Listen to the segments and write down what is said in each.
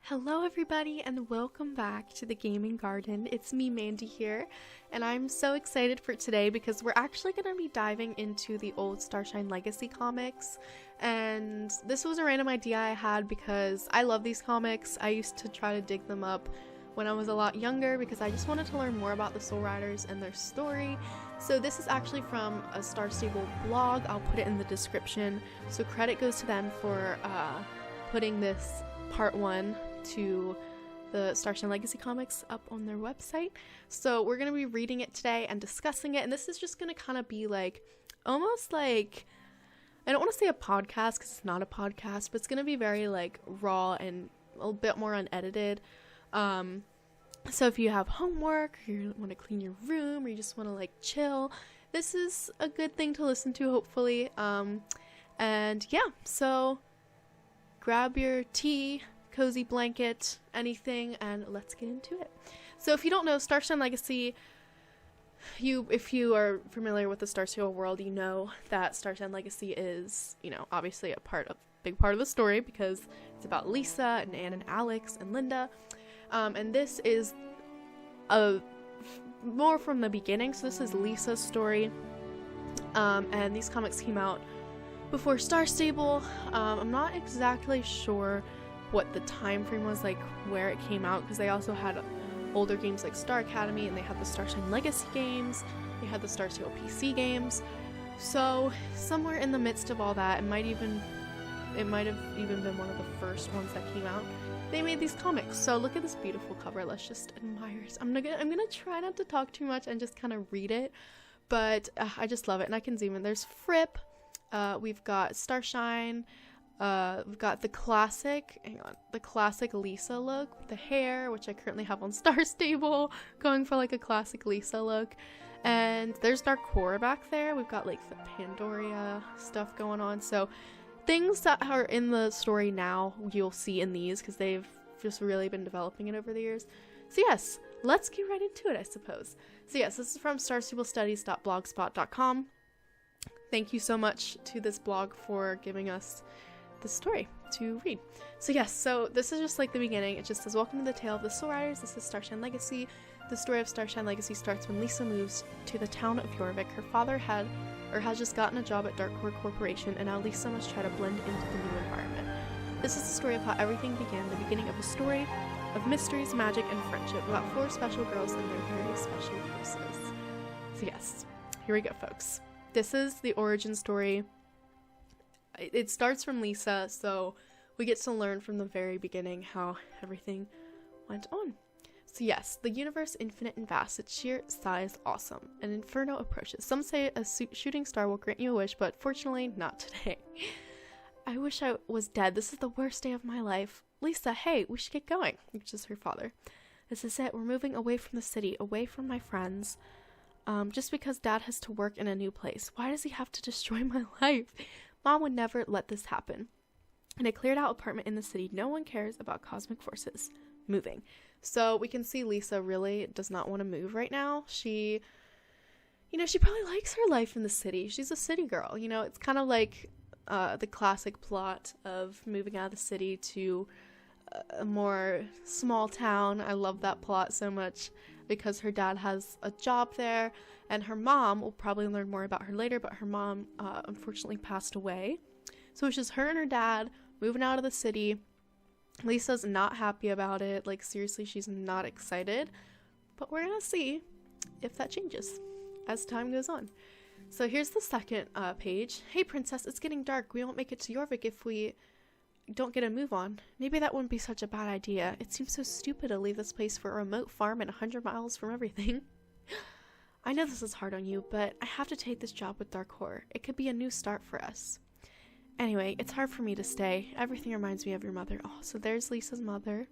Hello everybody and welcome back to the Gaming Garden. It's me, Mandy here, and I'm so excited for today because we're actually going to be diving into the old Starshine Legacy comics. And this was a random idea I had because I love these comics. I used to try to dig them up when I was a lot younger because I just wanted to learn more about the Soul Riders and their story. So this is actually from a Star Stable blog. I'll put it in the description. So credit goes to them for putting this part 1 to the Starshine Legacy comics up on their website. So we're going to be reading it today and discussing it, and this is just going to kind of be like, almost like, I don't want to say a podcast because it's not a podcast, but it's going to be very like raw and a little bit more unedited. So if you have homework, or you want to clean your room, or you just want to like chill, this is a good thing to listen to, hopefully. And yeah, so grab your tea, cozy blanket, anything, and let's get into it. So if you don't know, Starshine Legacy, if you are familiar with the Star Stable world, you know that Starshine Legacy is, obviously a big part of the story because it's about Lisa and Anne and Alex and Linda. And this is more from the beginning, so this is Lisa's story. And these comics came out before Star Stable. I'm not exactly sure what the time frame was, like where it came out, because they also had older games like Star Academy, and they had the Starshine Legacy games, they had the Star Stable PC games. So somewhere in the midst of all that, it might have even been one of the first ones that came out, they made these comics. So look at this beautiful cover. Let's just admire it. I'm gonna try not to talk too much and just kind of read it, but I just love it. And I can zoom in. There's Fripp. We've got Starshine. We've got the classic Lisa look with the hair, which I currently have on Star Stable, going for like a classic Lisa look. And there's Dark Horror back there. We've got like the Pandoria stuff going on. So things that are in the story now, you'll see in these because they've just really been developing it over the years. So yes, let's get right into it, I suppose. So yes, this is from starstablestudies.blogspot.com. Thank you so much to this blog for giving us the story to read. So yes, so this is just like the beginning. It just says, welcome to the tale of the Soul Riders. This is Starshine Legacy. The story of Starshine Legacy starts when Lisa moves to the town of Jorvik. Her father has just gotten a job at Dark Horror Corporation, and now Lisa must try to blend into the new environment. This is the story of how everything began, the beginning of a story of mysteries, magic, and friendship about 4 special girls and their very special places. So yes, here we go, folks. This is the origin story. It starts from Lisa, so we get to learn from the very beginning how everything went on. So yes, the universe, infinite and vast, its sheer size awesome. An inferno approaches. Some say a shooting star will grant you a wish, but fortunately not today. I wish I was dead. This is the worst day of my life. Lisa, hey, we should get going, which is her father. This is it. We're moving away from the city, away from my friends. Just because Dad has to work in a new place. Why does he have to destroy my life? Mom would never let this happen. In a cleared out apartment in the city, no one cares about cosmic forces. Moving. So we can see Lisa really does not want to move right now. She probably likes her life in the city. She's a city girl. It's kind of like the classic plot of moving out of the city to a more small town. I love that plot so much because her dad has a job there, and her mom, we'll probably learn more about her later, but her mom unfortunately passed away. So it's just her and her dad moving out of the city. Lisa's not happy about it. Like, seriously, she's not excited. But we're gonna see if that changes as time goes on. So here's the second page. Hey, princess, it's getting dark. We won't make it to Jorvik if we don't get a move on. Maybe that wouldn't be such a bad idea. It seems so stupid to leave this place for a remote farm and 100 miles from everything. I know this is hard on you, but I have to take this job with Dark Horror. It could be a new start for us. Anyway, it's hard for me to stay. Everything reminds me of your mother. Oh, so there's Lisa's mother.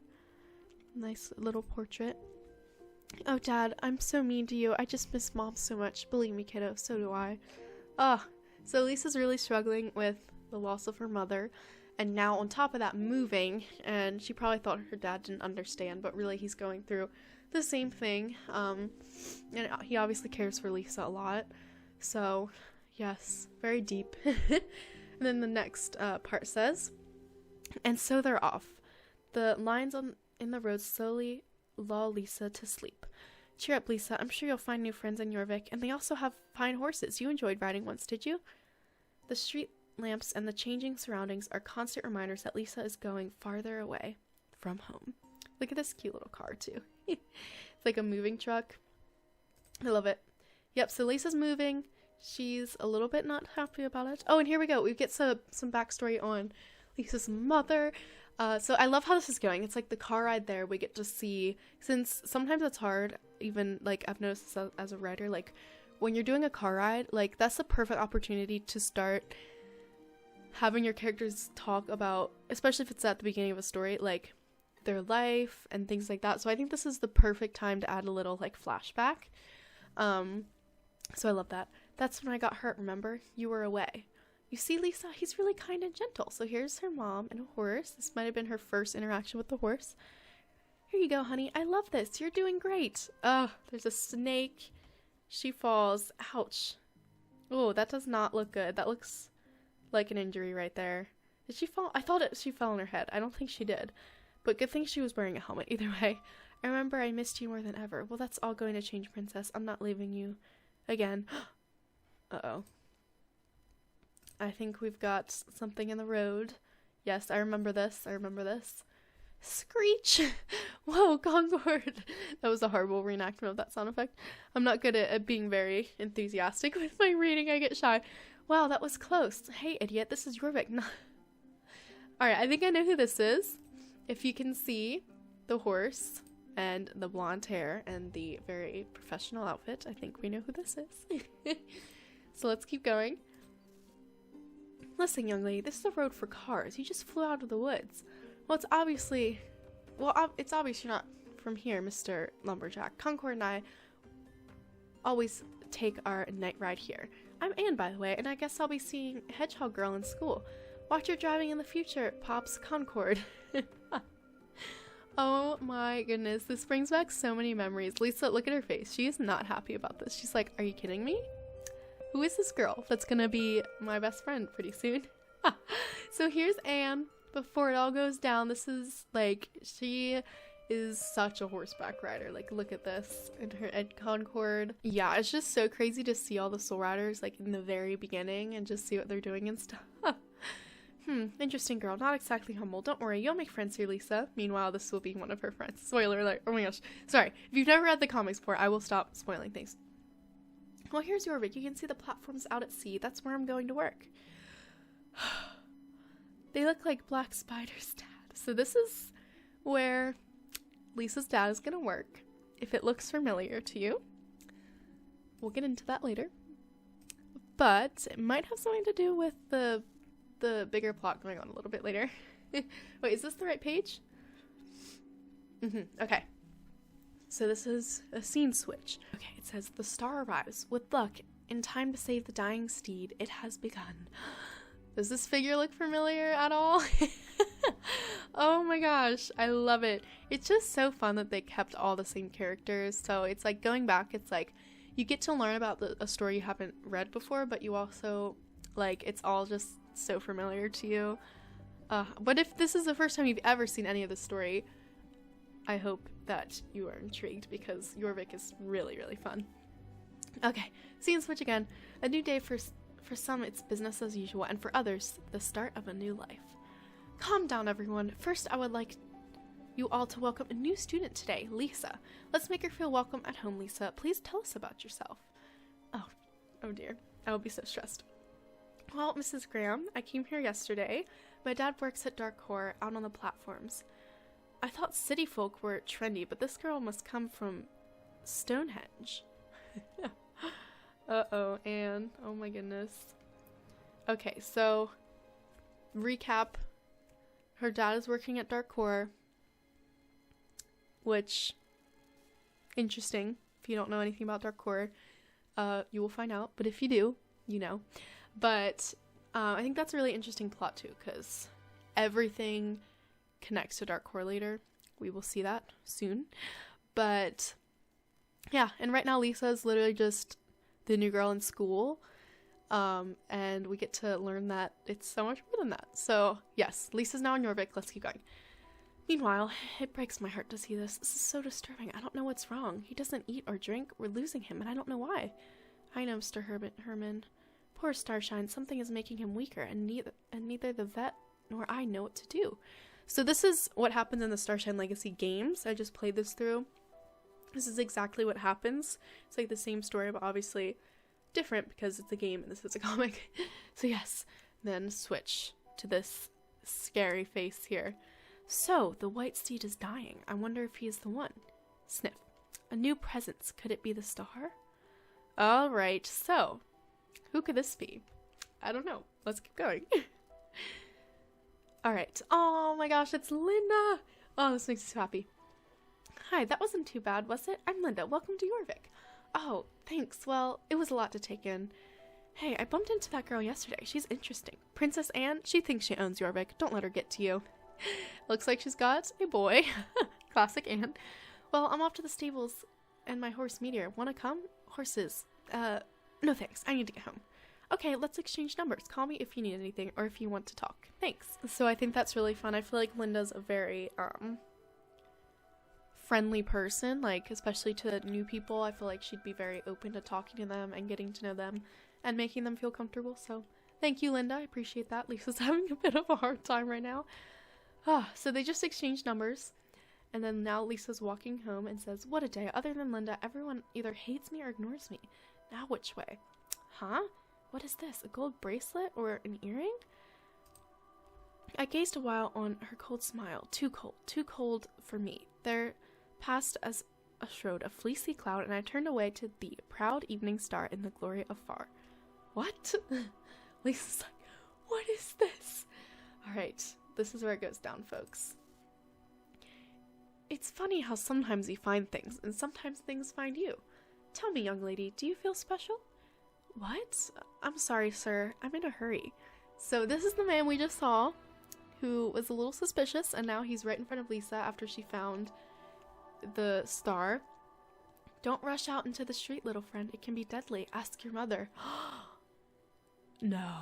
Nice little portrait. Oh, Dad, I'm so mean to you. I just miss Mom so much. Believe me, kiddo, so do I. So Lisa's really struggling with the loss of her mother. And now on top of that, moving, and she probably thought her dad didn't understand, but really he's going through the same thing. And he obviously cares for Lisa a lot. So, yes, very deep. And then the next part says, and so they're off. The lines in the road slowly lull Lisa to sleep. Cheer up, Lisa. I'm sure you'll find new friends in Jorvik, and they also have fine horses. You enjoyed riding once, did you? The street lamps and the changing surroundings are constant reminders that Lisa is going farther away from home. Look at this cute little car, too. It's like a moving truck. I love it. Yep, so Lisa's moving. She's a little bit not happy about it. Oh, and here we go. We get some backstory on Lisa's mother. So I love how this is going. It's like the car ride there. We get to see, since sometimes it's hard, even like I've noticed this as a writer, like when you're doing a car ride, like that's the perfect opportunity to start having your characters talk about, especially if it's at the beginning of a story, like their life and things like that. So I think this is the perfect time to add a little like flashback. So I love that. That's when I got hurt, remember? You were away. You see, Lisa, he's really kind and gentle. So here's her mom and a horse. This might have been her first interaction with the horse. Here you go, honey. I love this. You're doing great. Oh, there's a snake. She falls. Ouch. Oh, that does not look good. That looks like an injury right there. Did she fall? I thought she fell on her head. I don't think she did. But good thing she was wearing a helmet either way. I remember I missed you more than ever. Well, that's all going to change, Princess. I'm not leaving you again. Uh-oh. I think we've got something in the road. Yes, I remember this. I remember this. Screech! Whoa, Concord! That was a horrible reenactment of that sound effect. I'm not good at being very enthusiastic with my reading. I get shy. Wow, that was close. Hey, idiot, this is Jorvik. Alright, I think I know who this is. If you can see the horse and the blonde hair and the very professional outfit, I think we know who this is. So let's keep going. Listen, young lady, this is a road for cars. You just flew out of the woods. Well, it's obvious you're not from here, Mr. Lumberjack. Concord and I always take our night ride here. I'm Anne, by the way, and I guess I'll be seeing Hedgehog Girl in school. Watch your driving in the future, Pops. Concord. Oh my goodness, this brings back so many memories. Lisa, look at her face. She is not happy about this. She's like, are you kidding me? Who is this girl that's gonna be my best friend pretty soon? So here's Anne before it all goes down. This is like, she is such a horseback rider. Like, look at this in her Ed Concord. Yeah, it's just so crazy to see all the Soul Riders like in the very beginning and just see what they're doing and stuff. Interesting girl. Not exactly humble. Don't worry, you'll make friends here, Lisa. Meanwhile, this will be one of her friends. Spoiler alert. Oh my gosh. Sorry. If you've never read the comics before, I will stop spoiling things. Well, here's Jorvik. You can see the platforms out at sea. That's where I'm going to work. They look like Black Spider's dad. So this is where Lisa's dad is going to work. If it looks familiar to you. We'll get into that later. But it might have something to do with the bigger plot going on a little bit later. Wait, is this the right page? Okay. So this is a scene switch. Okay, it says, the star arrives. With luck, in time to save the dying steed, it has begun. Does this figure look familiar at all? Oh my gosh, I love it. It's just so fun that they kept all the same characters. So it's like going back, it's like you get to learn about a story you haven't read before, but you also, like, it's all just so familiar to you. But if this is the first time you've ever seen any of this story, I hope that you are intrigued because Jorvik is really, really fun. Okay, scene switch again. A new day for some, it's business as usual, and for others, the start of a new life. Calm down, everyone. First, I would like you all to welcome a new student today, Lisa. Let's make her feel welcome at home, Lisa. Please tell us about yourself. Oh dear. I will be so stressed. Well, Mrs. Graham, I came here yesterday. My dad works at Darkcore out on the platforms. I thought city folk were trendy, but this girl must come from Stonehenge. Uh-oh, Anne. Oh my goodness. Okay, so recap. Her dad is working at Darkcore, which, interesting. If you don't know anything about Darkcore, you will find out, but if you do, you know. But I think that's a really interesting plot too, because everything connects to Darkcore later. We will see that soon. But yeah, and right now Lisa is literally just the new girl in school. And we get to learn that it's so much more than that. So yes, Lisa's now in Jorvik. Let's keep going. Meanwhile, it breaks my heart to see this. This is so disturbing. I don't know what's wrong. He doesn't eat or drink. We're losing him, and I don't know why. I know, Mr. Herman. Poor Starshine. Something is making him weaker, and neither the vet nor I know what to do. So this is what happens in the Starshine Legacy games. I just played this through. This is exactly what happens. It's like the same story, but obviously different because it's a game and this is a comic. So yes, then switch to this scary face here. So, the white steed is dying. I wonder if he is the one. Sniff. A new presence. Could it be the star? Alright, so, who could this be? I don't know. Let's keep going. Alright. Oh my gosh, it's Linda! Oh, this makes me so happy. Hi, that wasn't too bad, was it? I'm Linda. Welcome to Jorvik. Oh, thanks. Well, it was a lot to take in. Hey, I bumped into that girl yesterday. She's interesting. Princess Anne? She thinks she owns Jorvik. Don't let her get to you. Looks like she's got a boy. Classic Anne. Well, I'm off to the stables and my horse Meteor. Wanna come? Horses. No thanks. I need to get home. Okay, let's exchange numbers. Call me if you need anything or if you want to talk. Thanks. So I think that's really fun. I feel like Linda's a very, friendly person, like, especially to new people. I feel like she'd be very open to talking to them and getting to know them and making them feel comfortable. So thank you, Linda. I appreciate that. Lisa's having a bit of a hard time right now. So they just exchanged numbers, and then now Lisa's walking home and says, what a day. Other than Linda, everyone either hates me or ignores me. Now which way? Huh? What is this? A gold bracelet or an earring? I gazed a while on her cold smile. Too cold for me. There passed as a shroud a fleecy cloud, and I turned away to the proud evening star in the glory afar. What? Lisa's like, what is this? Alright. This is where it goes down, folks. It's funny how sometimes you find things, and sometimes things find you. Tell me, young lady, do you feel special? What? I'm sorry, sir. I'm in a hurry. So this is the man we just saw, who was a little suspicious, and now he's right in front of Lisa after she found the star. Don't rush out into the street, little friend. It can be deadly. Ask your mother. No.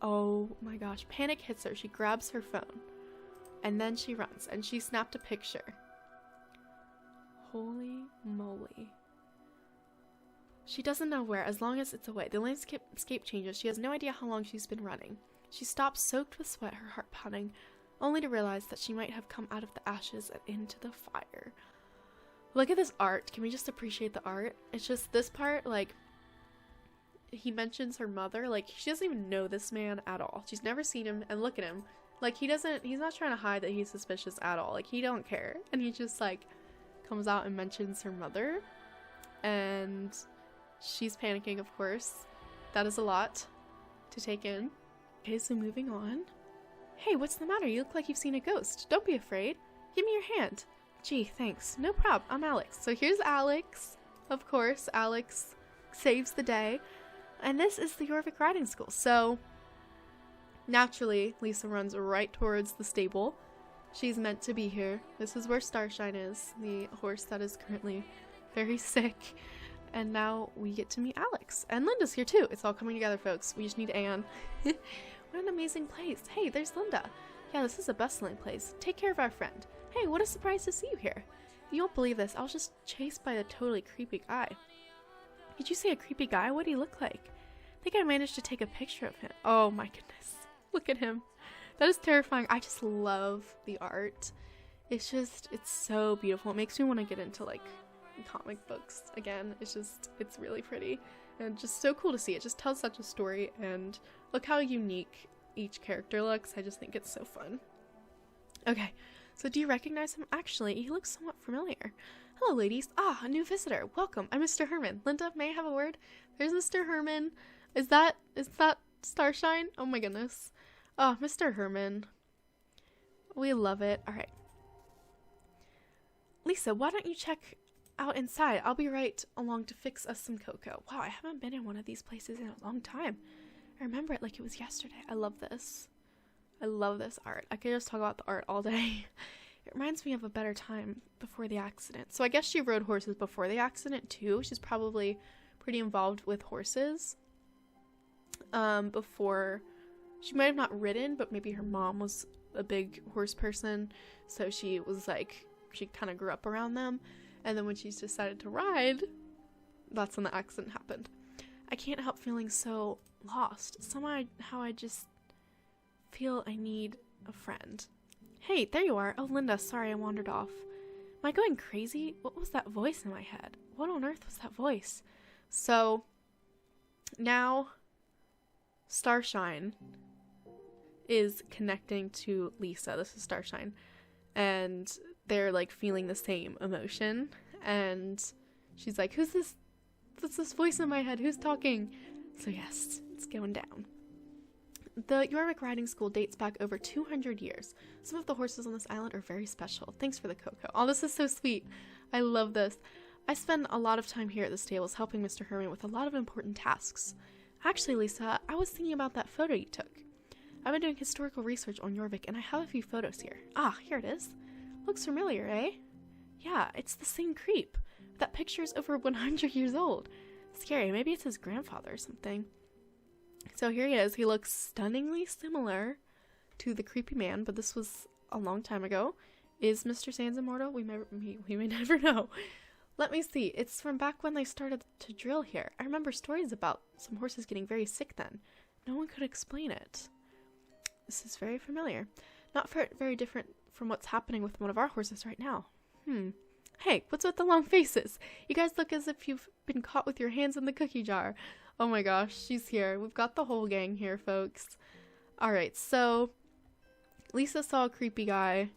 Oh my gosh. Panic hits her. She grabs her phone. And then she runs. And she snapped a picture. Holy moly. She doesn't know where, as long as it's away. The landscape changes. She has no idea how long she's been running. She stops, soaked with sweat, her heart pounding, only to realize that she might have come out of the ashes and into the fire. Look at this art. Can we just appreciate the art? It's just this part, like, he mentions her mother, like, she doesn't even know this man at all. She's never seen him, and look at him. Like, he's not trying to hide that he's suspicious at all. Like, he don't care. And he just, like, comes out and mentions her mother. And she's panicking, of course. That is a lot to take in. Okay, so moving on. Hey, what's the matter? You look like you've seen a ghost. Don't be afraid. Give me your hand. Gee, thanks. No prob. I'm Alex. So here's Alex. Of course, Alex saves the day. And this is the Jorvik riding school. So naturally, Lisa runs right towards the stable. She's meant to be here. This is where Starshine is, the horse that is currently very sick. And now we get to meet Alex. And Linda's here too. It's all coming together, folks. We just need Anne. What an amazing place. Hey, there's Linda. Yeah, this is a bustling place. Take care of our friend. Hey, what a surprise to see you here. You won't believe this. I was just chased by a totally creepy guy. Did you say a creepy guy? What did he look like? I think I managed to take a picture of him. Oh my goodness. Look at him. That is terrifying. I just love the art. It's so beautiful. It makes me want to get into, like, comic books again. It's really pretty. And just so cool to see. It just tells such a story, and look how unique each character looks. I just think it's so fun. Okay, so do you recognize him? Actually, he looks somewhat familiar. Hello, ladies. Ah, a new visitor. Welcome. I'm Mr. Herman. Linda, may I have a word? There's Mr. Herman. Is that Starshine? Oh my goodness. Oh, Mr. Herman. We love it. Alright. Lisa, why don't you check out inside? I'll be right along to fix us some cocoa. Wow, I haven't been in one of these places in a long time. I remember it like it was yesterday. I love this. I love this art. I could just talk about the art all day. It reminds me of a better time before the accident. So I guess she rode horses before the accident too. She's probably pretty involved with horses. Before, she might have not ridden, but maybe her mom was a big horse person, so she was like, she kind of grew up around them, and then when she decided to ride, that's when the accident happened. I can't help feeling so lost. Somehow I just feel I need a friend. Hey, there you are. Oh, Linda, sorry I wandered off. Am I going crazy? What was that voice in my head? What on earth was that voice? So, now, Starshine is connecting to Lisa. This is Starshine. And they're, like, feeling the same emotion. And she's like, who's this? What's this voice in my head? Who's talking? So, yes, it's going down. The Jorvik riding school dates back over 200 years. Some of the horses on this island are very special. Thanks for the cocoa. Oh, this is so sweet. I love this. I spend a lot of time here at the stables helping Mr. Herman with a lot of important tasks. Actually, Lisa, I was thinking about that photo you took. I've been doing historical research on Jorvik, and I have a few photos here. Ah, here it is. Looks familiar, eh? Yeah, it's the same creep. That picture is over 100 years old. Scary. Maybe it's his grandfather or something. So here he is. He looks stunningly similar to the creepy man, but this was a long time ago. Is Mr. Sands immortal? We may never know. Let me see. It's from back when they started to drill here. I remember stories about some horses getting very sick then. No one could explain it. This is very familiar. Not very different from what's happening with one of our horses right now. Hey, what's with the long faces? You guys look as if you've been caught with your hands in the cookie jar. Oh my gosh, she's here. We've got the whole gang here, folks. Alright, so Lisa saw a creepy guy.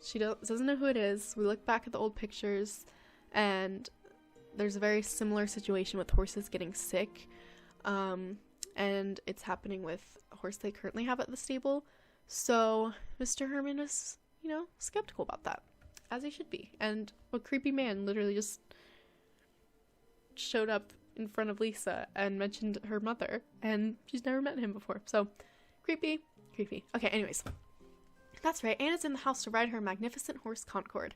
She doesn't know who it is. We look back at the old pictures, and there's a very similar situation with horses getting sick. And it's happening with a horse they currently have at the stable. So Mr. Herman is, skeptical about that, as he should be. And a creepy man literally just showed up in front of Lisa and mentioned her mother, and she's never met him before. So creepy. Okay, anyways, that's right. Anna's in the house to ride her magnificent horse Concord.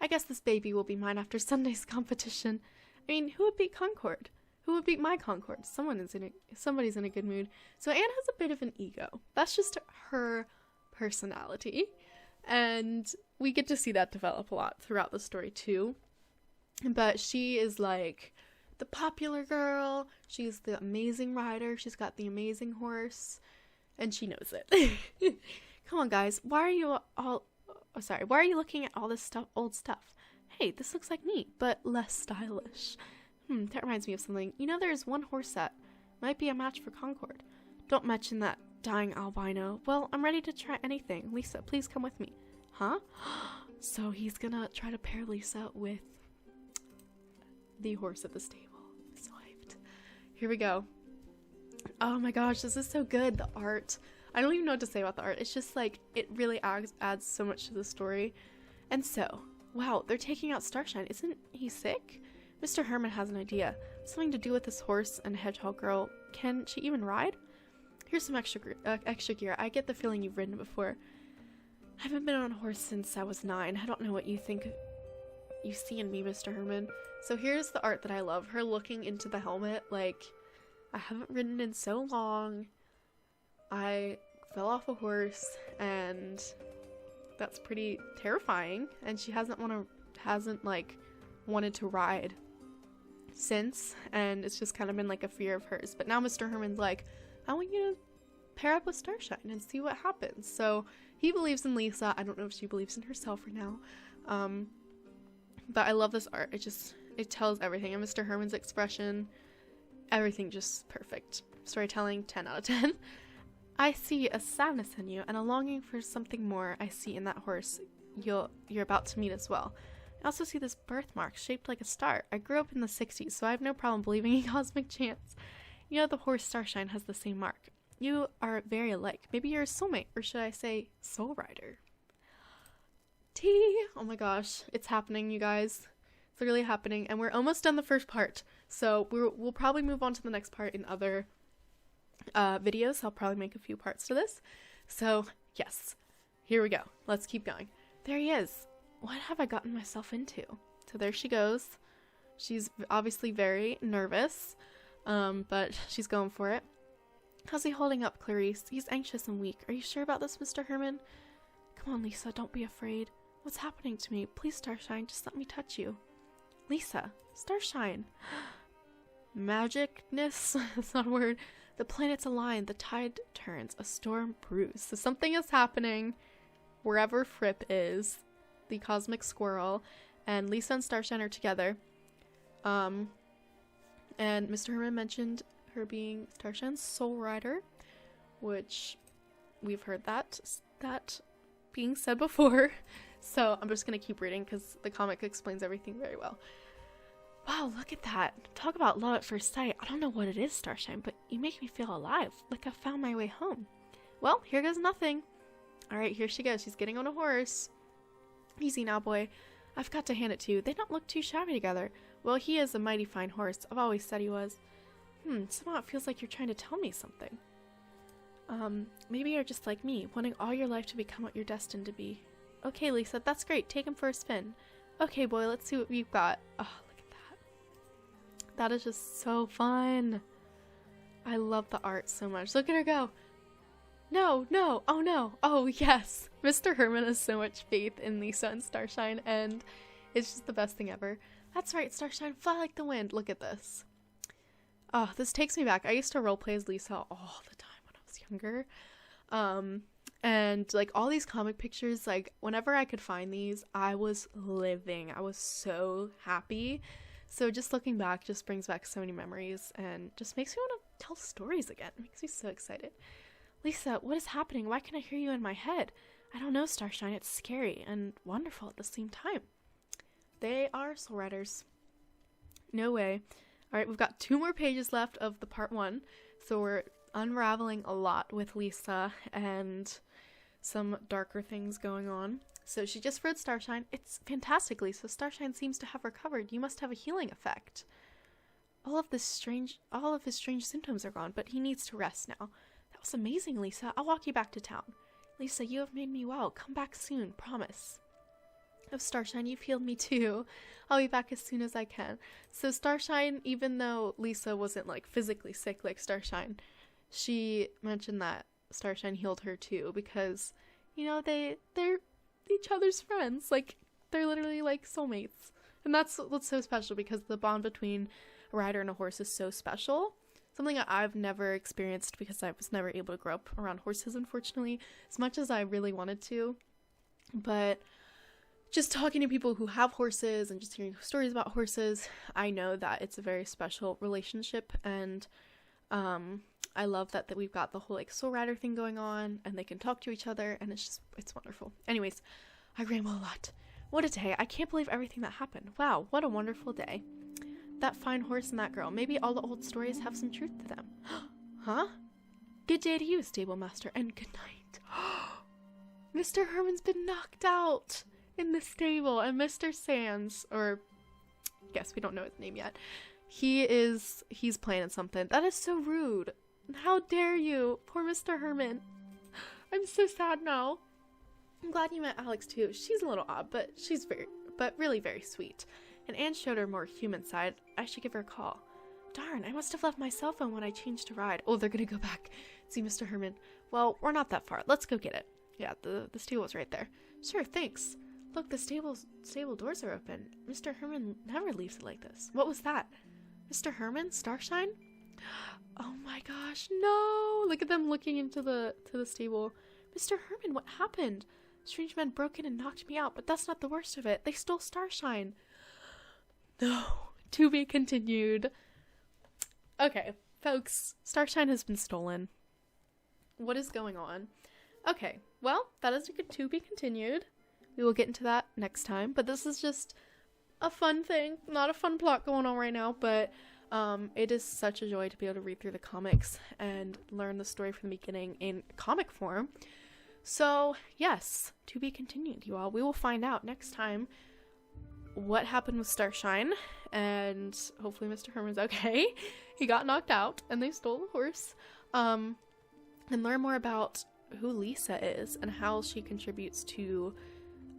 I guess this baby will be mine after Sunday's competition. I mean, who would beat Concord? Who would beat my Concord? Somebody's in a good mood. So Anna has a bit of an ego. That's just her personality, and we get to see that develop a lot throughout the story too. But she is like the popular girl. She's the amazing rider. She's got the amazing horse, and she knows it. Come on, guys. Why are you looking at all this old stuff? Hey, this looks like me, but less stylish. That reminds me of something. There's one horse that might be a match for Concord. Don't mention that dying albino. Well, I'm ready to try anything. Lisa, please come with me. Huh? So he's gonna try to pair Lisa with the horse at the stable. So hyped. Here we go. Oh my gosh, this is so good. The art. I don't even know what to say about the art. It's just like, it really adds so much to the story. And so, wow, they're taking out Starshine. Isn't he sick? Mr. Herman has an idea. Something to do with this horse and hedgehog girl. Can she even ride? Here's some extra gear. I get the feeling you've ridden before. I haven't been on a horse since I was 9. I don't know what you think you see in me, Mr. Herman. So here's the art that I love. Her looking into the helmet like, I haven't ridden in so long. I fell off a horse, and that's pretty terrifying. And she hasn't wanted to ride since, and it's just kind of been like a fear of hers. But now Mr. Herman's like, I want you to pair up with Starshine and see what happens. So he believes in Lisa. I don't know if she believes in herself or now. But I love this art. It tells everything. And Mr. Herman's expression, everything just perfect. Storytelling, 10 out of 10. I see a sadness in you and a longing for something more. I see in that horse you're about to meet as well. I also see this birthmark shaped like a star. I grew up in the 60s, so I have no problem believing in cosmic chance. The horse Starshine has the same mark. You are very alike. Maybe you're a soulmate, or should I say soul rider? Tea! Oh my gosh, it's happening, you guys. It's really happening, and we're almost done the first part. So we'll probably move on to the next part in other videos. I'll probably make a few parts to this. So, yes. Here we go. Let's keep going. There he is. What have I gotten myself into? So there she goes. She's obviously very nervous, but she's going for it. How's he holding up, Clarice? He's anxious and weak. Are you sure about this, Mr. Herman? Come on, Lisa, don't be afraid. What's happening to me? Please, Starshine, just let me touch you. Lisa, Starshine. Magicness? That's not a word. The planets align, the tide turns, a storm brews. So something is happening wherever Fripp is, the cosmic squirrel, and Lisa and Starshine are together. And Mr. Herman mentioned her being Starshine's soul rider, which we've heard that being said before. So I'm just gonna keep reading because the comic explains everything very well. Wow, look at that. Talk about love at first sight. I don't know what it is, Starshine, but you make me feel alive, like I found my way home. Well, here goes nothing. Alright, here she goes. She's getting on a horse. Easy now, boy. I've got to hand it to you. They don't look too shabby together. Well, he is a mighty fine horse. I've always said he was. Somehow it feels like you're trying to tell me something. Maybe you're just like me, wanting all your life to become what you're destined to be. Okay, Lisa, that's great. Take him for a spin. Okay, boy, let's see what we've got. Oh, look at that. That is just so fun. I love the art so much. Look at her go. No, no, oh no, oh yes. Mr. Herman has so much faith in Lisa and Starshine, and it's just the best thing ever. That's right, Starshine, fly like the wind. Look at this. Oh, this takes me back. I used to roleplay as Lisa all the time when I was younger. And like all these comic pictures, like whenever I could find these, I was living. I was so happy. So just looking back just brings back so many memories and just makes me want to tell stories again. It makes me so excited. Lisa, what is happening? Why can I hear you in my head? I don't know, Starshine. It's scary and wonderful at the same time. They are soul riders. No way. Alright, we've got 2 more pages left of the part 1. So we're unraveling a lot with Lisa and some darker things going on. So she just read Starshine. It's fantastic, Lisa. Starshine seems to have recovered. You must have a healing effect. All of his strange symptoms are gone, but he needs to rest now. That was amazing, Lisa. I'll walk you back to town. Lisa, you have made me well. Come back soon, promise. Oh, Starshine, you've healed me too. I'll be back as soon as I can. So Starshine, even though Lisa wasn't like physically sick like Starshine, she mentioned that Starshine healed her too because, you know, they're each other's friends. Like, they're literally like soulmates. And that's what's so special because the bond between a rider and a horse is so special. Something that I've never experienced because I was never able to grow up around horses, unfortunately, as much as I really wanted to. But just talking to people who have horses and just hearing stories about horses, I know that it's a very special relationship, and I love that we've got the whole like soul rider thing going on, and they can talk to each other, and it's wonderful. Anyways, I ramble a lot. What a day. I can't believe everything that happened. Wow, what a wonderful day. That fine horse and that girl. Maybe all the old stories have some truth to them. Huh? Good day to you, stable master, and good night. Mr. Herman's been knocked out in the stable, and Mr. Sands, or I guess we don't know his name yet, he's planning something. That is so rude. How dare you? Poor Mr. Herman. I'm so sad now. I'm glad you met Alex too. She's a little odd, but really very sweet. And Anne showed her more human side. I should give her a call. Darn, I must have left my cell phone when I changed to ride. Oh, they're gonna go back. See Mr. Herman. Well, we're not that far. Let's go get it. Yeah, the stable's right there. Sure, thanks. Look, the stable doors are open. Mr. Herman never leaves it like this. What was that? Mr. Herman? Starshine? Oh my gosh, no! Look at them looking into the stable. Mr. Herman, what happened? Strange men broke in and knocked me out, but that's not the worst of it. They stole Starshine. No. To be continued. Okay, folks, Starshine has been stolen. What is going on? Okay, well, that is to be continued. We will get into that next time, but this is just a fun thing. Not a fun plot going on right now, but it is such a joy to be able to read through the comics and learn the story from the beginning in comic form. So, yes, to be continued, you all. We will find out next time what happened with Starshine, and hopefully Mr. Herman's okay. He got knocked out, and they stole the horse. And learn more about who Lisa is and how she contributes to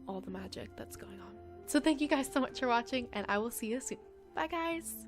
all the magic that's going on. So thank you guys so much for watching, and I will see you soon. Bye, guys!